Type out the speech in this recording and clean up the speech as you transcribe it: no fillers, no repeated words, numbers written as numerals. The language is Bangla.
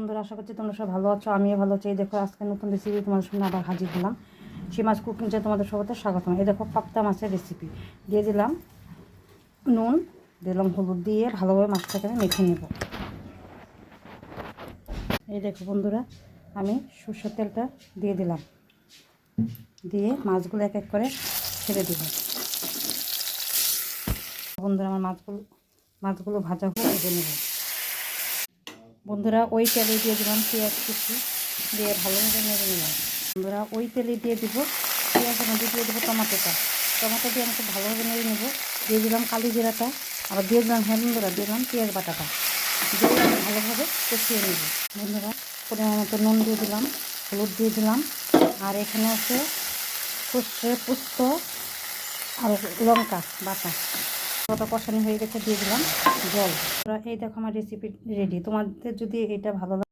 বন্ধুরা, আশা করছি তোমরা সব ভালো আছো। আমিও ভালো আছি। এই দেখো আজকে নতুন রেসিপি তোমাদের সামনে আবার হাজির দিলাম। সেই মাছ কুকিংয়ে তোমাদের সবাইকে স্বাগতম। এই দেখো পাবদা মাছের রেসিপি দিয়ে দিলাম, নুন দিলাম, হলুদ দিয়ে ভালোভাবে মাছটাকে আমি মেখে নেব। এই দেখো বন্ধুরা, আমি সরষের তেলটা দিয়ে দিলাম, দিয়ে মাছগুলো এক এক করে ছেড়ে দিব। বন্ধুরা, আমার মাছগুলো ভাজা হয়ে ভেজে নেব। বন্ধুরা, ওই তেলে দিয়ে দিলাম পেঁয়াজ কুচি, দিয়ে ভালোভাবে নেড়ে নিলাম। বন্ধুরা, ওই তেলে দিয়ে দিব পেঁয়াজের মধ্যে দিয়ে দেবো টমেটোটা। টমেটো দিয়ে আমি খুব ভালোভাবে নেড়ে নেব। দিয়ে দিলাম কালি জিরাটা, আবার দিয়ে দিলাম, হ্যাঁ বন্ধুরা, দিয়ে দিলাম পেঁয়াজ বাটাটা, দিয়ে আমি ভালোভাবে কষিয়ে নেব। বন্ধুরা, পরিমাণ মতো নুন দিয়ে দিলাম, হলুদ দিয়ে দিলাম, আর এখানে আছে সর্ষে, পোস্ত আর লঙ্কা বাটা। কত কষানি হয়ে গেছে, দিয়ে দিলাম জল। এই দেখো আমার রেসিপি রেডি। তোমাদের যদি এটা ভালো লাগে